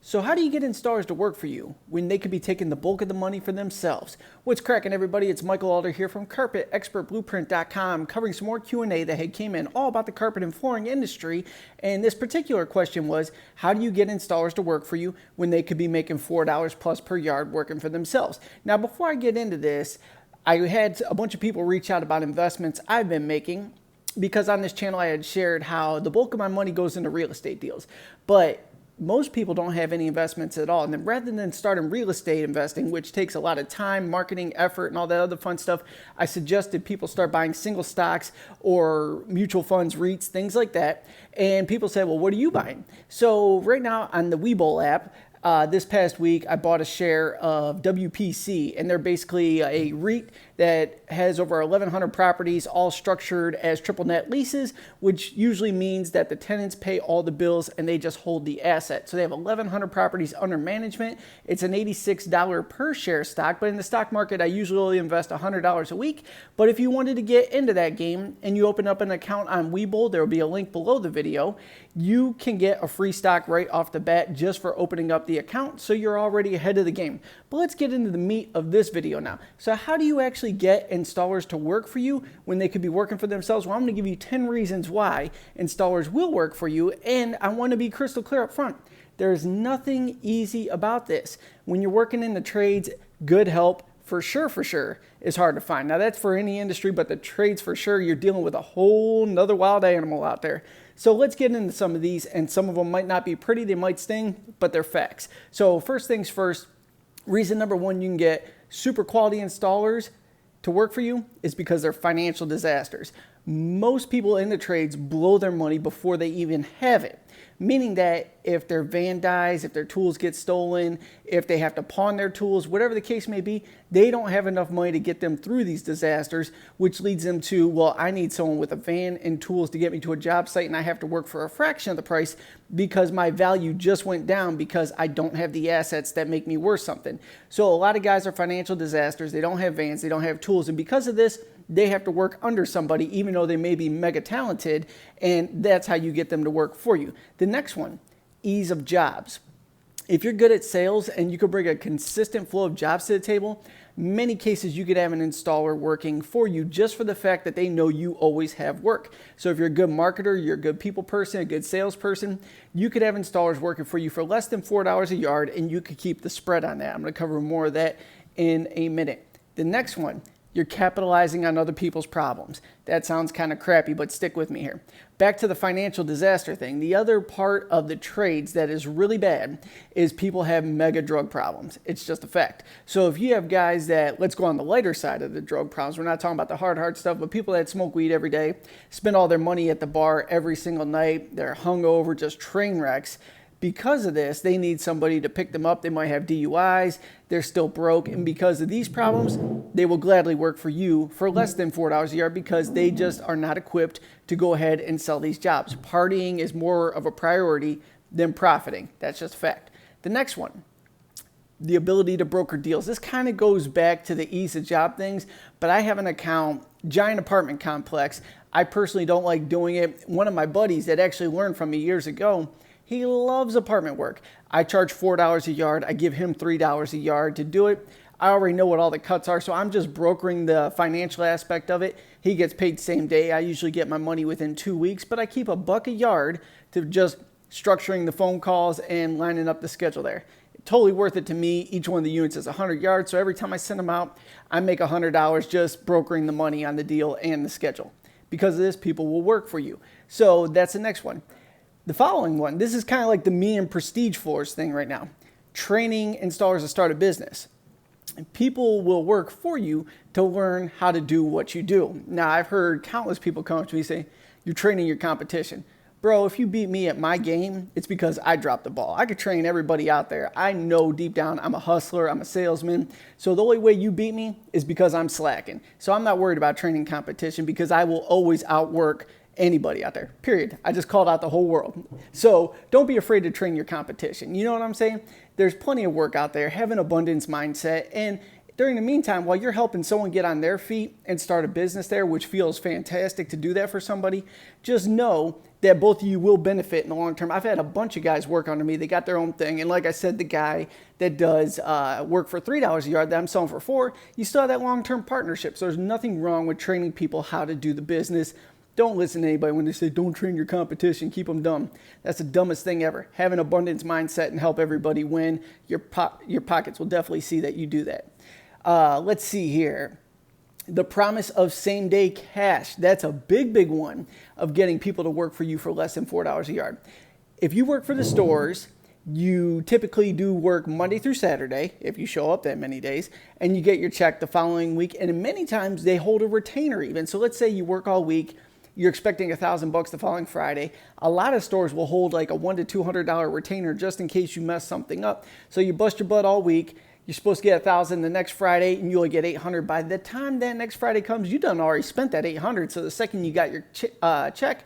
So how do you get installers to work for you when they could be taking the bulk of the money for themselves? What's cracking, everybody? It's Michael Alder here from CarpetExpertBlueprint.com, covering some more Q&A that had came in all about the carpet and flooring industry. And this particular question was, how do you get installers to work for you when they could be making $4 plus per yard working for themselves? Now, before I get into this, I had a bunch of people reach out about investments I've been making, because on this channel I had shared how the bulk of my money goes into real estate deals. But most people don't have any investments at all. And then rather than starting real estate investing, which takes a lot of time, marketing, effort, and all that other fun stuff, I suggested people start buying single stocks or mutual funds, REITs, things like that. And people said, well, what are you buying? So right now on the Webull app, this past week, I bought a share of WPC, and they're basically a REIT that has over 1,100 properties, all structured as triple net leases, which usually means that the tenants pay all the bills and they just hold the asset. So they have 1,100 properties under management. It's an $86 per share stock, but in the stock market, I usually invest $100 a week. But if you wanted to get into that game and you open up an account on Webull, there will be a link below the video. You can get a free stock right off the bat just for opening up the account, so you're already ahead of the game. But let's get into the meat of this video now. So how do you actually get installers to work for you when they could be working for themselves? Well, I'm going to give you 10 reasons why installers will work for you, and I want to be crystal clear up front. There's nothing easy about this. When you're working in the trades, good help for sure is hard to find. Now that's for any industry, but the trades for sure, you're dealing with a whole nother wild animal out there. So let's get into some of these, and some of them might not be pretty, they might sting, but they're facts. So first things first, reason number one you can get super quality installers to work for you is because they're financial disasters. Most people in the trades blow their money before they even have it. Meaning that if their van dies, if their tools get stolen, if they have to pawn their tools, whatever the case may be, they don't have enough money to get them through these disasters, which leads them to, well, I need someone with a van and tools to get me to a job site, and I have to work for a fraction of the price because my value just went down because I don't have the assets that make me worth something. So a lot of guys are financial disasters. They don't have vans, they don't have tools, and because of this, they have to work under somebody even though they may be mega talented, and that's how you get them to work for you. The next one, ease of jobs. If you're good at sales and you could bring a consistent flow of jobs to the table, many cases you could have an installer working for you just for the fact that they know you always have work. So if you're a good marketer, you're a good people person, a good salesperson, you could have installers working for you for less than $4 a yard, and you could keep the spread on that. I'm going to cover more of that in a minute. The next one, you're capitalizing on other people's problems. That sounds kind of crappy, but stick with me here. Back to the financial disaster thing. The other part of the trades that is really bad is people have mega drug problems. It's just a fact. So if you have guys that, let's go on the lighter side of the drug problems, we're not talking about the hard stuff, but people that smoke weed every day, spend all their money at the bar every single night, they're hungover, just train wrecks. Because of this, they need somebody to pick them up. They might have DUIs, they're still broke, and because of these problems, they will gladly work for you for less than $4 a yard because they just are not equipped to go ahead and sell these jobs. Partying is more of a priority than profiting. That's just a fact. The next one, the ability to broker deals. This kind of goes back to the ease of job things, but I have an account, giant apartment complex. I personally don't like doing it. One of my buddies that actually learned from me years ago, he loves apartment work. I charge $4 a yard. I give him $3 a yard to do it. I already know what all the cuts are, so I'm just brokering the financial aspect of it. He gets paid same day. I usually get my money within 2 weeks, but I keep $1 a yard to just structuring the phone calls and lining up the schedule there. Totally worth it to me. Each one of the units is 100 yards, so every time I send them out, I make $100 just brokering the money on the deal and the schedule. Because of this, people will work for you. So that's the next one. The following one, this is kind of like the me and prestige floors thing right now. Training installers to start a business. People will work for you to learn how to do what you do. Now, I've heard countless people come up to me and say, you're training your competition. Bro, if you beat me at my game, it's because I dropped the ball. I could train everybody out there. I know deep down I'm a hustler, I'm a salesman. So the only way you beat me is because I'm slacking. So I'm not worried about training competition because I will always outwork anybody out there, period. I just called out the whole world. So don't be afraid to train your competition. You know what I'm saying? There's plenty of work out there. Have an abundance mindset. And during the meantime, while you're helping someone get on their feet and start a business there, which feels fantastic to do that for somebody, just know that both of you will benefit in the long term. I've had a bunch of guys work under me. They got their own thing. And like I said, the guy that does work for $3 a yard that I'm selling for $4, you still have that long-term partnership. So there's nothing wrong with training people how to do the business. Don't listen to anybody when they say, don't train your competition, keep them dumb. That's the dumbest thing ever. Have an abundance mindset and help everybody win. Your pockets will definitely see that you do that. Let's see here. The promise of same-day cash. That's a big one of getting people to work for you for less than $4 a yard. If you work for the stores, you typically do work Monday through Saturday, if you show up that many days, and you get your check the following week. And many times they hold a retainer even. So let's say you work all week, you're expecting $1,000 the following Friday. A lot of stores will hold like a $100 to $200 retainer just in case you mess something up. So you bust your butt all week. You're supposed to get $1,000 the next Friday, and you only get $800. By the time that next Friday comes, you done already spent that $800. So the second you got your check,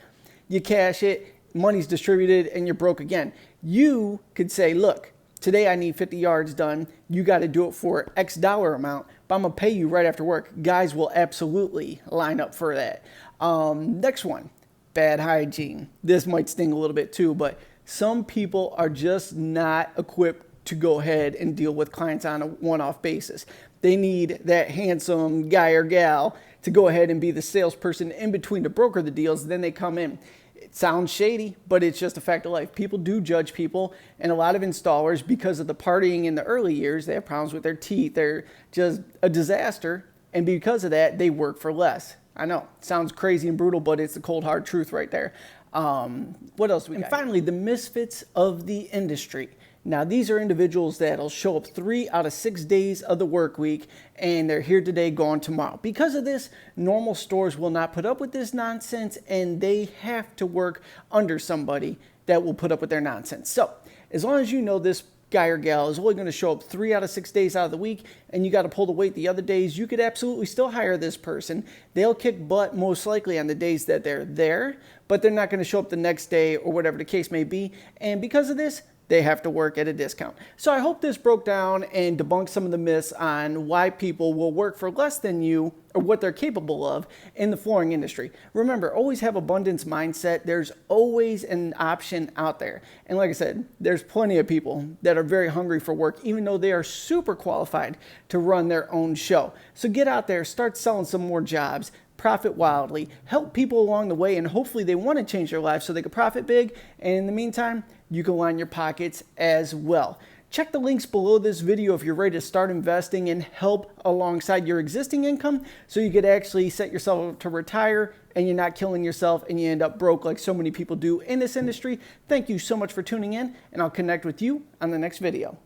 you cash it, money's distributed, and you're broke again. You could say, look, today I need 50 yards done. You got to do it for X dollar amount, but I'm going to pay you right after work. Guys will absolutely line up for that. Next one, bad hygiene. This might sting a little bit too, but some people are just not equipped to go ahead and deal with clients on a one-off basis. They need that handsome guy or gal to go ahead and be the salesperson in between to broker the deals. Then they come in. It sounds shady, but it's just a fact of life. People do judge people, and a lot of installers, because of the partying in the early years, they have problems with their teeth. They're just a disaster, and because of that, they work for less. I know, it sounds crazy and brutal, but it's the cold hard truth right there. What else we got? And finally, the misfits of the industry. Now, these are individuals that'll show up 3 out of 6 days of the work week, and they're here today, gone tomorrow. Because of this, normal stores will not put up with this nonsense, and they have to work under somebody that will put up with their nonsense. So, as long as you know this guy or gal is only going to show up 3 out of 6 days out of the week, and you got to pull the weight the other days, you could absolutely still hire this person. They'll kick butt most likely on the days that they're there, but they're not going to show up the next day or whatever the case may be. And because of this, they have to work at a discount. So I hope this broke down and debunked some of the myths on why people will work for less than you or what they're capable of in the flooring industry. Remember, always have abundance mindset. There's always an option out there. And like I said, there's plenty of people that are very hungry for work, even though they are super qualified to run their own show. So get out there, start selling some more jobs, profit wildly, help people along the way, and hopefully they want to change their lives so they can profit big. And in the meantime, you can line your pockets as well. Check the links below this video if you're ready to start investing and help alongside your existing income so you could actually set yourself up to retire and you're not killing yourself and you end up broke like so many people do in this industry. Thank you so much for tuning in, and I'll connect with you on the next video.